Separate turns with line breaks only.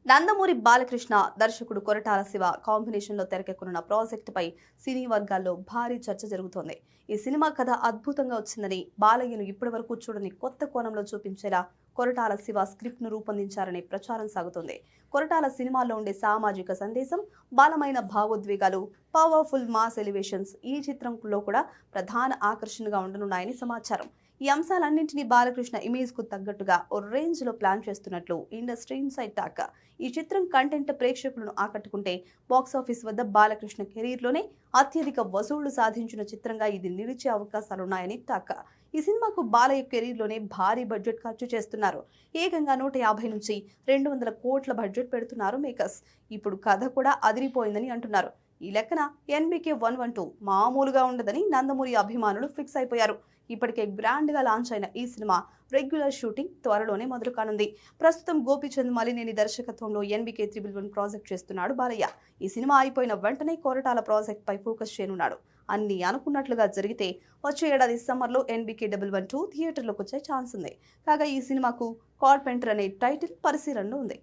నందమూరి బాలకృష్ణ దర్శకుడు కొరటాల శివ కాంబినేషన్లో తెరకెక్కనున్న ప్రాజెక్టుపై సినీ వర్గాల్లో భారీ చర్చ జరుగుతోంది. ఈ సినిమా కథ అద్భుతంగా వచ్చిందని, బాలయ్యను ఇప్పటివరకు చూడని కొత్త కోణంలో చూపించేలా కొరటాల శివ స్క్రిప్ట్ను రూపొందించారనే ప్రచారం సాగుతోంది. కొరటాల సినిమాల్లో ఉండే సామాజిక సందేశం, బలమైన భావోద్వేగాలు, పవర్ఫుల్ మాస్ ఎలివేషన్స్ ఈ చిత్రంలో కూడా ప్రధాన ఆకర్షణగా ఉండనున్నాయని సమాచారం. ఈ అంశాలన్నింటినీ బాలకృష్ణ ఇమేజ్ కు తగ్గట్టుగా ఓ రేంజ్ లో ప్లాన్ చేస్తున్నట్లు ఇండస్ట్రీ ఇన్సైడ్ టాక్. ఈ చిత్రం కంటెంట్ ప్రేక్షకులను ఆకట్టుకుంటే బాక్సాఫీస్ వద్ద బాలకృష్ణ కెరీర్ లోనే అత్యధిక వసూళ్లు సాధించిన చిత్రంగా ఇది నిలిచే అవకాశాలున్నాయని టాక్. ఈ సినిమాకు బాలయ్య కెరీర్ లోనే భారీ బడ్జెట్ ఖర్చు చేస్తున్నారు. ఏకంగా 150 నుంచి 200 కోట్ల బడ్జెట్ పెడుతున్నారు మేకర్స్. ఇప్పుడు కథ కూడా అదిరిపోయిందని అంటున్నారు. ఈ లెక్కన NBK 112 మామూలుగా ఉండదని నందమూరి అభిమానులు ఫిక్స్ అయిపోయారు. ఇప్పటికే గ్రాండ్ గా లాంచ్ అయిన ఈ సినిమా రెగ్యులర్ షూటింగ్ త్వరలోనే మొదలు కానుంది. ప్రస్తుతం గోపీచంద్ మలినేని దర్శకత్వంలో NBK 111 ప్రాజెక్ట్ చేస్తున్నాడు బాలయ్య. ఈ సినిమా అయిపోయిన వెంటనే కొరటాల ప్రాజెక్ట్ పై ఫోకస్ చేయనున్నాడు. అన్ని అనుకున్నట్లుగా జరిగితే వచ్చే ఏడాది సమ్మర్లో NBK 112 థియేటర్లోకి వచ్చే ఛాన్స్ ఉంది. కాగా ఈ సినిమాకు కార్పెంటర్ అనే టైటిల్ పరిశీలనలో ఉంది.